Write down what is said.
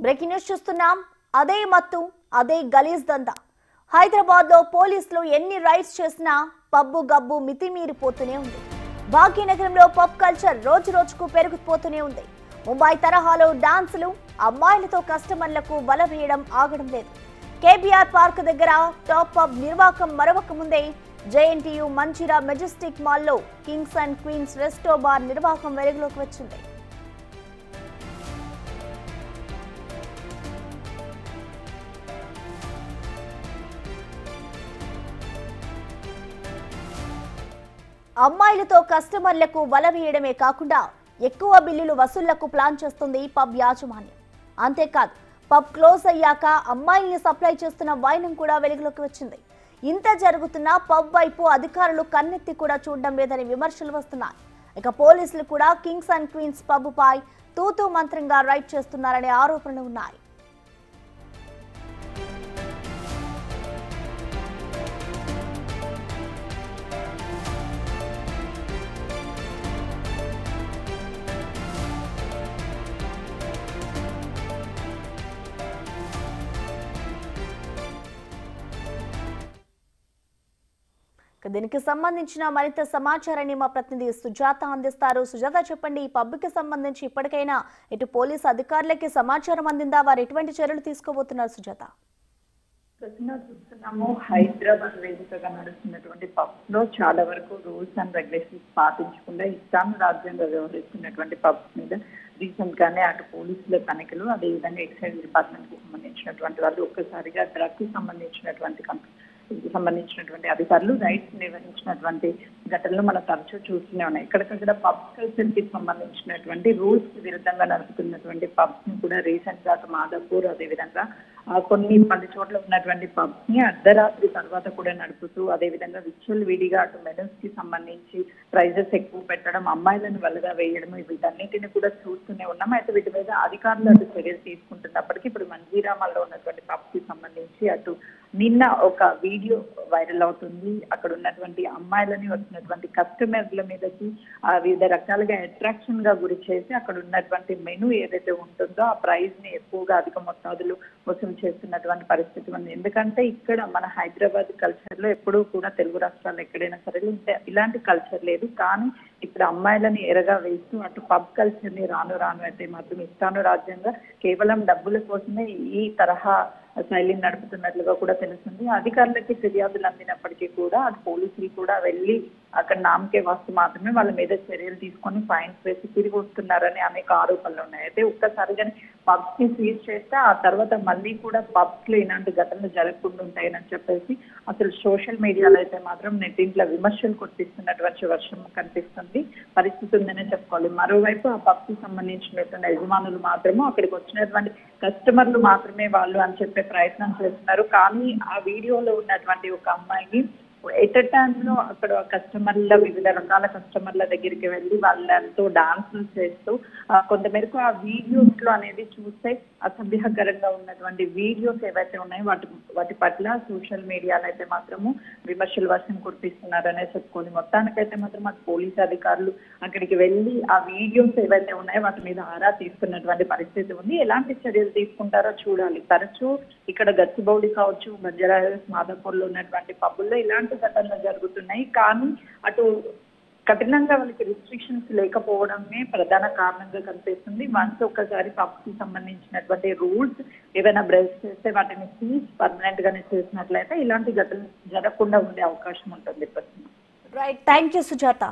Breaking news చూస్తున్నాం. అదే మత్తు, అదే గలీజ్ దందా. హైదరాబాద్ లో పోలీసులు ఎన్ని రైడ్స్ చేసినా పబ్బు గబ్బు మితిమీరిపోతూనే ఉంది. భాగ్యనగరంలో పబ్ కల్చర్ రోజు రోజుకు పెరుగుతుపోతూనే ఉంది. ముంబై తరహాలో డాన్సులు, అమ్మాయిలతో కస్టమర్లకు వల వేయడం ఆగడం లేదు. కేబీఆర్ పార్క్ దగ్గర టాప్ పబ్ నిర్వాహకం మరవక ముందే జేఎన్టీయూ మంచిరా మెజెస్టిక్ మాల్లో kings and queens resto bar నిర్వాహకం వెలుగులోకి వచ్చింది. అమ్మాయిలతో కస్టమర్లకు వల వేయడమే కాకుండా ఎక్కువ బిల్లులు వసూళ్లకు ప్లాన్ చేస్తుంది పబ్ యాజమాన్యం. అంతేకాదు, పబ్ క్లోజ్ అయ్యాక అమ్మాయిల్ని సప్లై చేస్తున్న వైనం కూడా వెలుగులోకి వచ్చింది. ఇంత జరుగుతున్నా పబ్ వైపు అధికారులు కన్నెత్తి కూడా చూడడం లేదని విమర్శలు వస్తున్నాయి. ఇక పోలీసులు కూడా కింగ్స్ అండ్ క్వీన్స్ పబ్ పై తూతూ మంత్రంగా రైడ్ చేస్తున్నారనే ఆరోపణలు ఉన్నాయి. దీనికి సంబంధించిన మరింత సమాచారాన్ని మా ప్రతినిధి సుజాత అందిస్తారు. సుజాత, చెప్పండి, ఈ పబ్కి సంబంధించి ఇప్పటికైనా ఇటు పోలీసు అధికారులకి సమాచారం అందిందా? వారు ఎటువంటి చర్యలు తీసుకోబోతున్నారు? సుజాత, చూస్తున్నాము, హైదరాబాద్ వేదికగా నడుస్తున్నటువంటి పబ్స్ లో చాలా వరకు రూల్స్ అండ్ రెగ్యులేషన్స్ పాటించకుండా ఇస్లాం రాజ్యంగా వ్యవహరిస్తున్నటువంటి పబ్స్ మీద రీసెంట్ గానే అటు పోలీసుల తనిఖీలు, అదేవిధంగా ఎక్సైజ్ డిపార్ట్మెంట్ కి సంబంధించినటువంటి వాళ్ళు ఒక్కసారిగా డ్రగ్ కి సంబంధించినటువంటి అధికారులు రైడ్స్ నిర్వహించినటువంటి ఘటనలు మనం తరచూ చూస్తూనే ఉన్నాయి. ఇక్కడికక్కడ పబ్ కల్చర్ కి సంబంధించినటువంటి రూల్స్ కి విరుద్ధంగా నడుపుతున్నటువంటి పబ్స్ ని కూడా రీసెంట్ గా మాదాపూర్, అదేవిధంగా కొన్ని 10 చోట్ల ఉన్నటువంటి పబ్స్ ని అర్ధరాత్రి తర్వాత కూడా నడుపుతూ, అదేవిధంగా విడిగా అటు మెడల్స్ కి సంబంధించి ప్రైజెస్ ఎక్కువ పెట్టడం, అమ్మాయిలను వల్లగా వేయడం, వీటన్నిటిని కూడా చూస్తూనే ఉన్నాం. అయితే వీటి మీద అధికారులు అటు చర్యలు తీసుకుంటున్నప్పటికీ ఇప్పుడు మంజీరామాల్లో ఉన్నటువంటి పబ్ కి సంబంధించి అటు నిన్న ఒక వీడియో వైరల్ అవుతుంది. అక్కడ ఉన్నటువంటి అమ్మాయిలని వచ్చినటువంటి కస్టమర్ల మీదకి వివిధ రకాలుగా అట్రాక్షన్ గా గురి చేసి అక్కడ ఉన్నటువంటి మెనూ ఏదైతే ఉంటుందో ఆ ప్రైజ్ ని ఎక్కువగా అధిక మొత్తాదులు వసూలు చేస్తున్నటువంటి పరిస్థితి ఉంది. ఎందుకంటే ఇక్కడ మన హైదరాబాద్ కల్చర్ లో ఎప్పుడూ కూడా తెలుగు రాష్ట్రాల్లో ఎక్కడైనా సరే ఇలాంటి కల్చర్ లేదు. కానీ ఇప్పుడు అమ్మాయిలని ఎరగా వేస్తూ అటు పబ్ కల్చర్ ని రాను అయితే మాత్రం ఇస్తాను రాజ్యంగా కేవలం డబ్బుల కోసమే ఈ తరహా శైలిని నడుపుతున్నట్లుగా కూడా తెలుస్తుంది. అధికారులకి ఫిర్యాదులు అందినప్పటికీ కూడా అటు పోలీసులు కూడా వెళ్ళి అక్కడ నామకే వాస్తు మాత్రమే వాళ్ళ మీద చర్యలు తీసుకొని ఫైన్స్ వేసి తిరిగి వస్తున్నారని అనేక ఆరోపణలు ఉన్నాయి. అయితే ఒక్కసారిగా పబ్స్ ని సీజ్ చేస్తే ఆ తర్వాత మళ్ళీ కూడా పబ్స్ లో ఇలాంటి ఘటనలు జరగకుండా ఉంటాయని చెప్పేసి అసలు సోషల్ మీడియాలో అయితే మాత్రం నెట్టింట్లో విమర్శలు కొట్టిస్తున్నటువంటి వర్షం కనిపిస్తుంది పరిస్థితి ఉందనే చెప్పుకోవాలి. మరోవైపు ఆ పబ్స్ కి సంబంధించినటువంటి యజమానులు మాత్రము అక్కడికి వచ్చినటువంటి కస్టమర్లు మాత్రమే వాళ్ళు అని చెప్పే ప్రయత్నం చేస్తున్నారు. కానీ ఆ వీడియోలో ఉన్నటువంటి ఒక అమ్మాయిని ఎట్ టైంలో అక్కడ కస్టమర్ల వివిధ రకాల కస్టమర్ల దగ్గరికి వెళ్ళి వాళ్ళతో డాన్సులు చేస్తూ కొంతమేరకు ఆ వీడియోస్ లో అనేది చూస్తే అసభ్యకరంగా ఉన్నటువంటి వీడియోస్ ఏవైతే ఉన్నాయో వాటి పట్ల సోషల్ మీడియాలో అయితే మాత్రము విమర్శలు వర్షం కురిపిస్తున్నారనే చెప్పుకోవాలి. మొత్తానికైతే మాత్రం అటు పోలీసు అధికారులు అక్కడికి వెళ్ళి ఆ వీడియోస్ ఏవైతే ఉన్నాయో వాటి మీద ఆరా తీసుకున్నటువంటి పరిస్థితి ఉంది. ఎలాంటి చర్యలు తీసుకుంటారో చూడాలి. తరచూ ఇక్కడ గచ్చిబౌలి కావచ్చు, బంజారాహిల్స్, మాదాపూర్ లో ఉన్నటువంటి పబ్బుల్లో ఇలాంటి ఘటనలు జరుగుతున్నాయి. కానీ అటు కఠినంగా వాళ్ళకి రిస్ట్రిక్షన్స్ లేకపోవడమే ప్రధాన కారణంగా కనిపిస్తుంది. వన్స్ ఒక్కసారి పబ్స్ కి సంబంధించినటువంటి రూల్స్ ఏవైనా బ్రేక్ చేస్తే వాటిని సీజ్ పర్మనెంట్ గానే చేసినట్లయితే ఇలాంటి ఘటనలు జరగకుండా ఉండే అవకాశం ఉంటుంది. Right, thank you Sujatha.